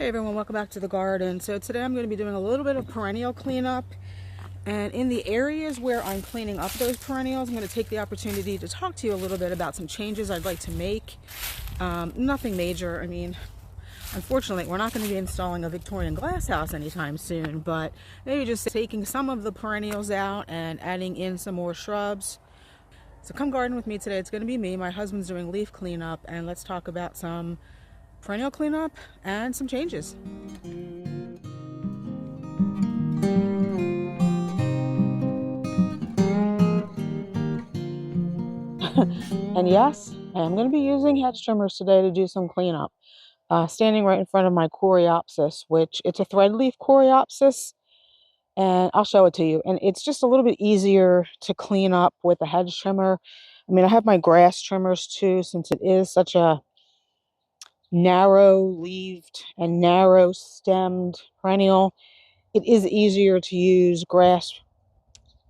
Hey everyone, welcome back to the garden. So today I'm going to be doing a little bit of perennial cleanup, and in the areas where I'm cleaning up those perennials, I'm going to take the opportunity to talk to you a little bit about some changes I'd like to make. Nothing major. I mean, unfortunately, we're not going to be installing a Victorian glass house anytime soon, but maybe just taking some of the perennials out and adding in some more shrubs. So come garden with me today. It's going to be me. My husband's doing leaf cleanup, and let's talk about some perennial cleanup and some changes. And yes, I'm going to be using hedge trimmers today to do some cleanup. Standing right in front of my coreopsis, which it's a threadleaf coreopsis, and I'll show it to you. And it's just a little bit easier to clean up with a hedge trimmer. I mean, I have my grass trimmers too, since it is such a narrow-leaved and narrow-stemmed perennial. It is easier to use grass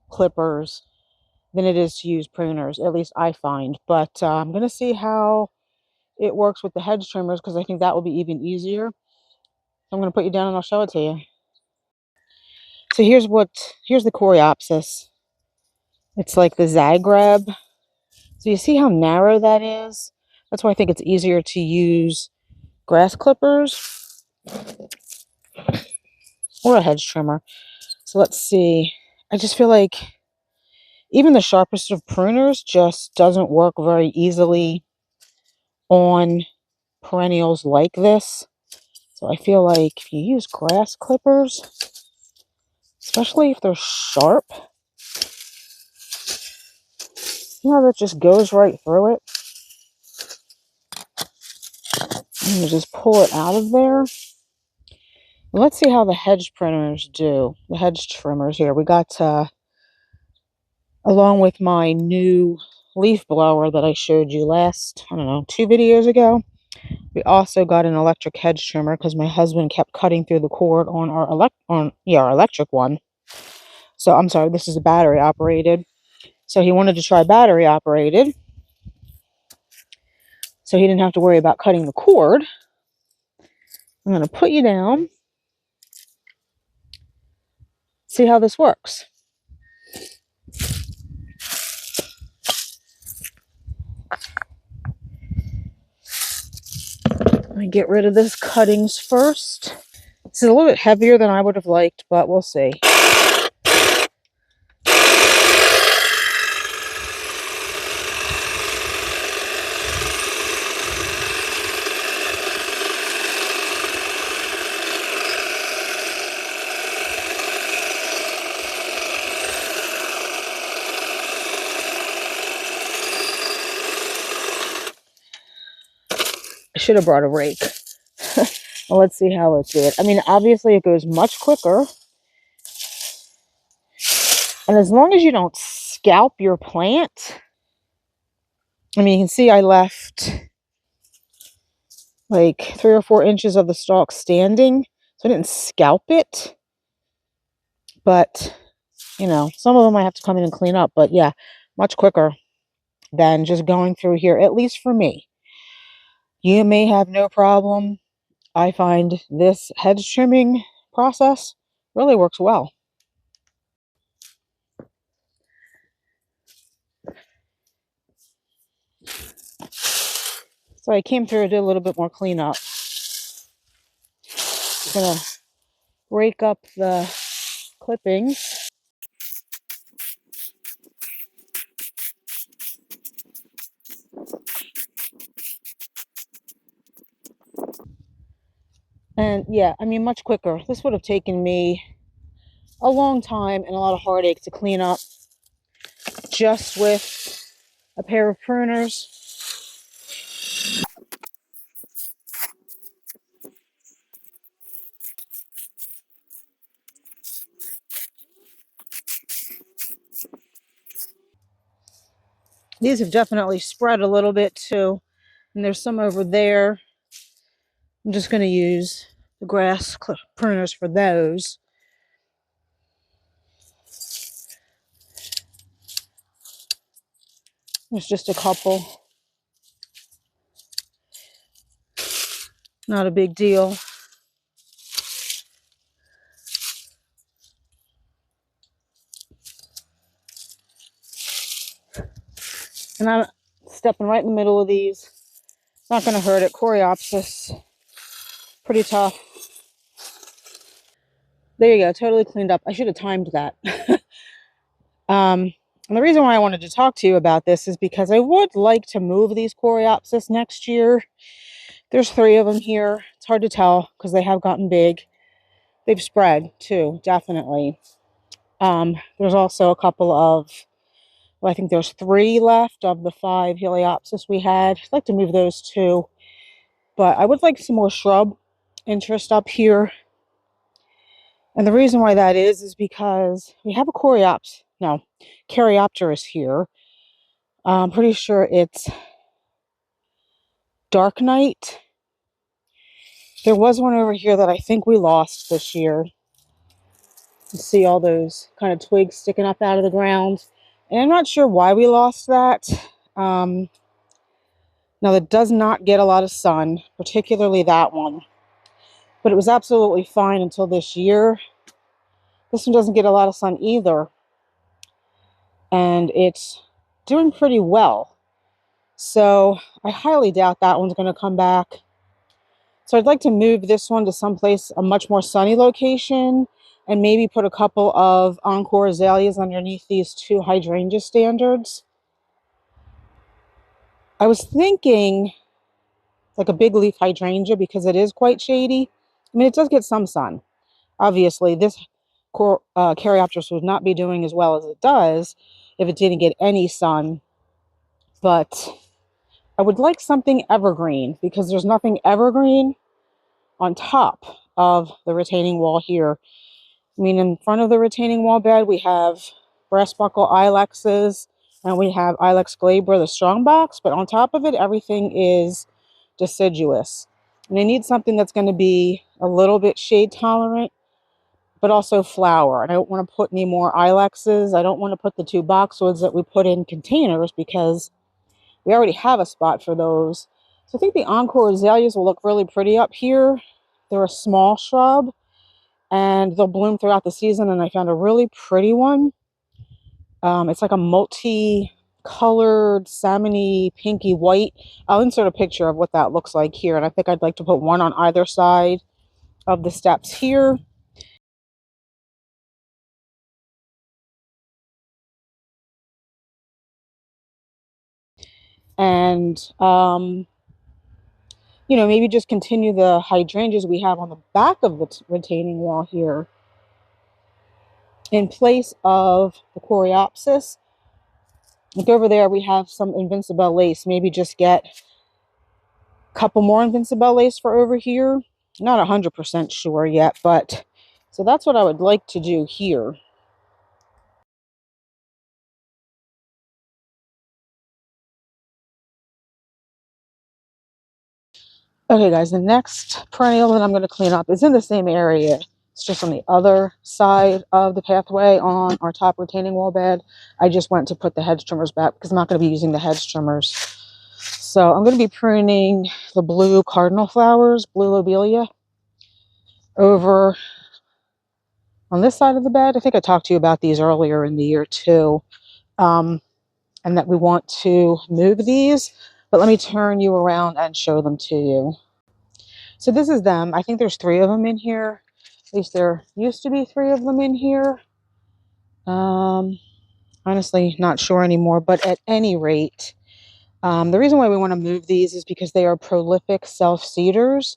clippers than it is to use pruners, at least I find. But I'm going to see how it works with the hedge trimmers, because I think that will be even easier. So I'm going to put you down and I'll show it to you. So here's the coreopsis. It's like the Zagreb. So you see how narrow that is? That's why I think it's easier to use grass clippers or a hedge trimmer. So let's see. I just feel like even the sharpest of pruners just doesn't work very easily on perennials like this. So I feel like if you use grass clippers, especially if they're sharp, you know, that just goes right through it. And you just pull it out of there. Let's see how the hedge trimmers do. The hedge trimmers here. We got, along with my new leaf blower that I showed you last, I don't know, 2 videos ago, we also got an electric hedge trimmer because my husband kept cutting through the cord on our electric one. So I'm sorry, this is a battery operated. So he wanted to try battery operated, so he didn't have to worry about cutting the cord. I'm going to put you down. See how this works. Let me get rid of this cuttings first. This is a little bit heavier than I would have liked, but we'll see. I should have brought a rake. Well, let's see how it did. I mean, obviously it goes much quicker. And as long as you don't scalp your plant, I mean, you can see I left like 3 or 4 inches of the stalk standing, so I didn't scalp it. But, you know, some of them I have to come in and clean up. But yeah, much quicker than just going through here, at least for me. You may have no problem. I find this hedge trimming process really works well. So I came through and did a little bit more cleanup. I'm gonna rake up the clippings. And yeah, I mean, much quicker. This would have taken me a long time and a lot of heartache to clean up just with a pair of pruners. These have definitely spread a little bit too. And there's some over there. I'm just going to use the grass pruners for those. There's just a couple. Not a big deal. And I'm stepping right in the middle of these. Not going to hurt it. Coreopsis, pretty tough. There you go, totally cleaned up. I should have timed that. And the reason why I wanted to talk to you about this is because I would like to move these Coreopsis next year. There's 3 of them here. It's hard to tell because they have gotten big. They've spread too, definitely. There's also a couple of, well, I think there's 3 left of the 5 Heliopsis we had. I'd like to move those too. But I would like some more shrub interest up here. And the reason why that is because we have a Caryopteris here. I'm pretty sure it's Dark Night. There was one over here that I think we lost this year. You see all those kind of twigs sticking up out of the ground. And I'm not sure why we lost that. Now, that does not get a lot of sun, particularly that one. But it was absolutely fine until this year. This one doesn't get a lot of sun either. And it's doing pretty well. So I highly doubt that one's going to come back. So I'd like to move this one to someplace, a much more sunny location, and maybe put a couple of Encore azaleas underneath these 2 hydrangea standards. I was thinking like a big leaf hydrangea because it is quite shady. I mean, it does get some sun. Obviously, this Caryopteris would not be doing as well as it does if it didn't get any sun. But I would like something evergreen because there's nothing evergreen on top of the retaining wall here. I mean, in front of the retaining wall bed, we have brass buckle ilexes and we have Ilex glabra, the strongbox, but on top of it, everything is deciduous. And I need something that's going to be a little bit shade tolerant, but also flower. And I don't want to put any more ilexes. I don't want to put the 2 boxwoods that we put in containers because we already have a spot for those. So I think the Encore azaleas will look really pretty up here. They're a small shrub and they'll bloom throughout the season. And I found a really pretty one. It's like a multi-colored salmony, pinky white. I'll insert a picture of what that looks like here. And I think I'd like to put one on either side of the steps here. And, you know, maybe just continue the hydrangeas we have on the back of the retaining wall here in place of the Coreopsis. Like over there, we have some Invincibelle lace. Maybe just get a couple more Invincibelle lace for over here. Not 100% sure yet, but so that's what I would like to do here. Okay, guys, the next perennial that I'm going to clean up is in the same area. It's just on the other side of the pathway on our top retaining wall bed. I just went to put the hedge trimmers back because I'm not going to be using the hedge trimmers. So I'm going to be pruning the blue cardinal flowers, blue lobelia, over on this side of the bed. I think I talked to you about these earlier in the year too, and that we want to move these. But let me turn you around and show them to you. So this is them. I think there's 3 of them in here. At least there used to be 3 of them in here. Honestly, not sure anymore. But at any rate, the reason why we want to move these is because they are prolific self-seeders.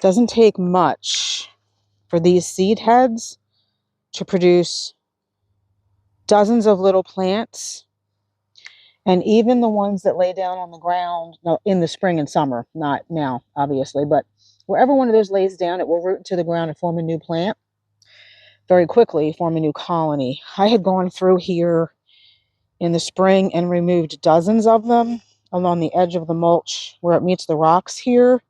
Doesn't take much for these seed heads to produce dozens of little plants. And even the ones that lay down on the ground in the spring and summer, not now, obviously, but wherever one of those lays down, it will root into the ground and form a new plant very quickly, form a new colony. I had gone through here in the spring and removed dozens of them along the edge of the mulch where it meets the rocks here.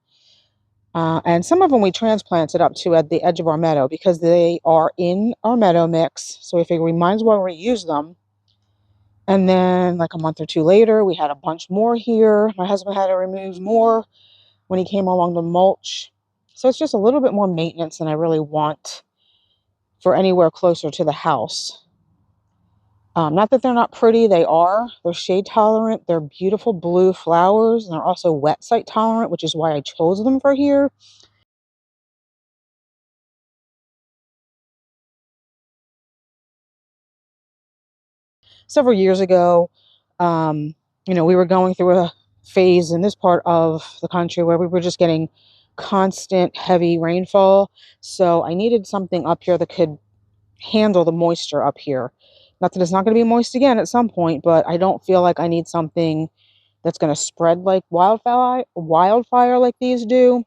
And some of them we transplanted up to at the edge of our meadow because they are in our meadow mix. So we figure we might as well reuse them. And then like a month or 2 later, we had a bunch more here. My husband had to remove more when he came along the mulch. So it's just a little bit more maintenance than I really want for anywhere closer to the house. Not that they're not pretty, they are. They're shade tolerant. They're beautiful blue flowers, and they're also wet site tolerant, which is why I chose them for here. Several years ago, we were going through a phase in this part of the country where we were just getting constant heavy rainfall. So I needed something up here that could handle the moisture up here. Not that it's not going to be moist again at some point, but I don't feel like I need something that's going to spread like wildfire like these do.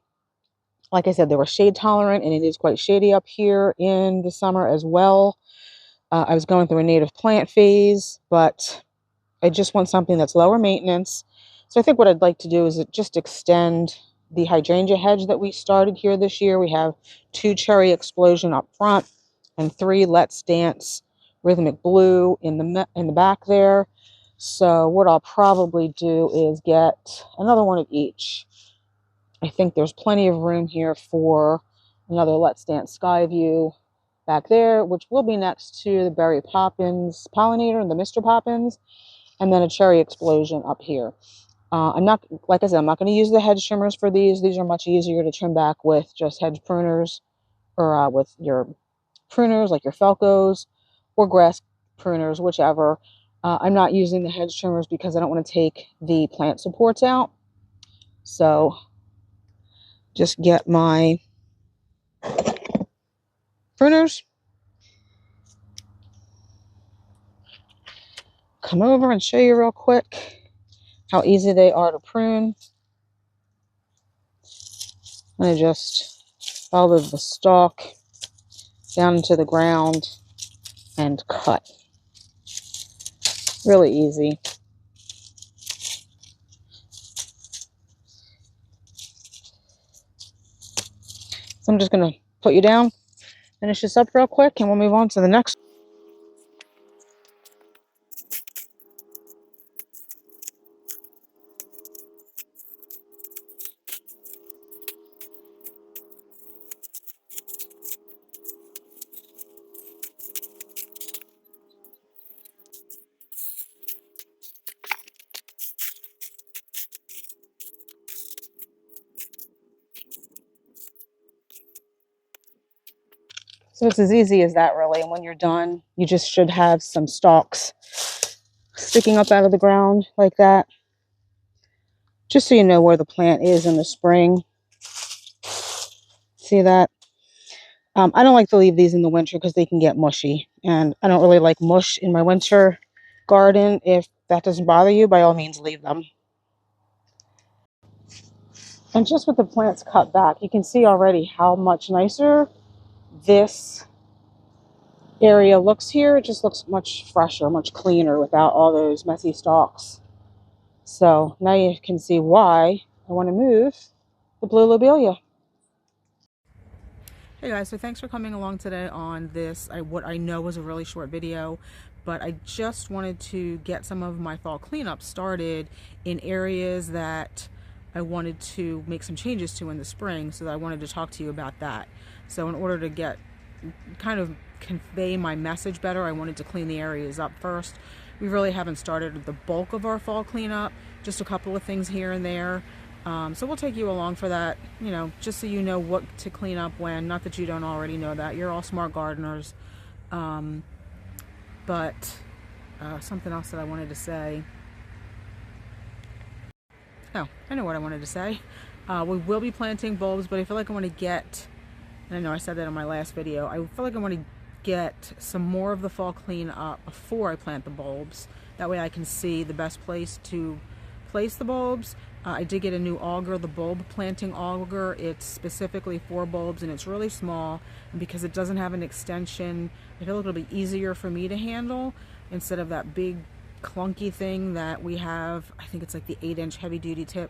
Like I said, they were shade tolerant, and it is quite shady up here in the summer as well. I was going through a native plant phase, but I just want something that's lower maintenance. So I think what I'd like to do is just extend the hydrangea hedge that we started here this year. We have 2 cherry explosion up front and 3 let's dance rhythmic blue in the back there. So what I'll probably do is get another one of each. I think there's plenty of room here for another let's dance sky view back there, which will be next to the berry poppins pollinator, the Mr. Poppins, and then a cherry explosion up here. I'm not, like I said, I'm not going to use the hedge trimmers for these. These are much easier to trim back with just hedge pruners, or with your pruners like your Felcos or grass pruners, whichever. I'm not using the hedge trimmers because I don't want to take the plant supports out. So just get my pruners, come over and show you real quick how easy they are to prune. I just follow the stalk down into the ground and cut. Really easy. So I'm just going to put you down, finish this up real quick, and we'll move on to the next. So it's as easy as that, really. And when you're done, you just should have some stalks sticking up out of the ground like that, just so you know where the plant is in the spring. See that? I don't like to leave these in the winter because they can get mushy, and I don't really like mush in my winter garden. If that doesn't bother you, by all means leave them. And just with the plants cut back, you can see already how much nicer this area looks here. It just looks much fresher, much cleaner without all those messy stalks. So now you can see why I want to move the blue lobelia. Hey guys, so thanks for coming along today on this, what I know was a really short video, but I just wanted to get some of my fall cleanup started in areas that I wanted to make some changes to in the spring, so that I wanted to talk to you about that. So in order to kind of convey my message better, I wanted to clean the areas up first. We really haven't started the bulk of our fall cleanup, just a couple of things here and there. So we'll take you along for that, just so you know what to clean up when. Not that you don't already know that. You're all smart gardeners. But something else that I wanted to say. Oh, I know what I wanted to say. We will be planting bulbs, but I feel like I want to get, and I know I said that in my last video, I feel like I want to get some more of the fall clean up before I plant the bulbs. That way I can see the best place to place the bulbs. I did get a new auger, the bulb planting auger. It's specifically for bulbs, and it's really small, and because it doesn't have an extension, I feel like it'll be easier for me to handle instead of that big clunky thing that we have. I think it's like the 8-inch heavy duty tip.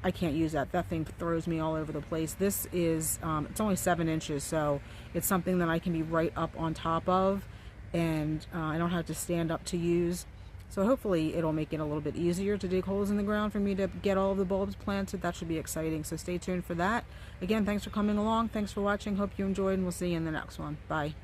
I can't use that. That thing throws me all over the place. This is, it's only 7 inches, so it's something that I can be right up on top of, and I don't have to stand up to use. So hopefully it'll make it a little bit easier to dig holes in the ground for me to get all of the bulbs planted. That should be exciting. So stay tuned for that. Again, thanks for coming along. Thanks for watching. Hope you enjoyed, and we'll see you in the next one. Bye.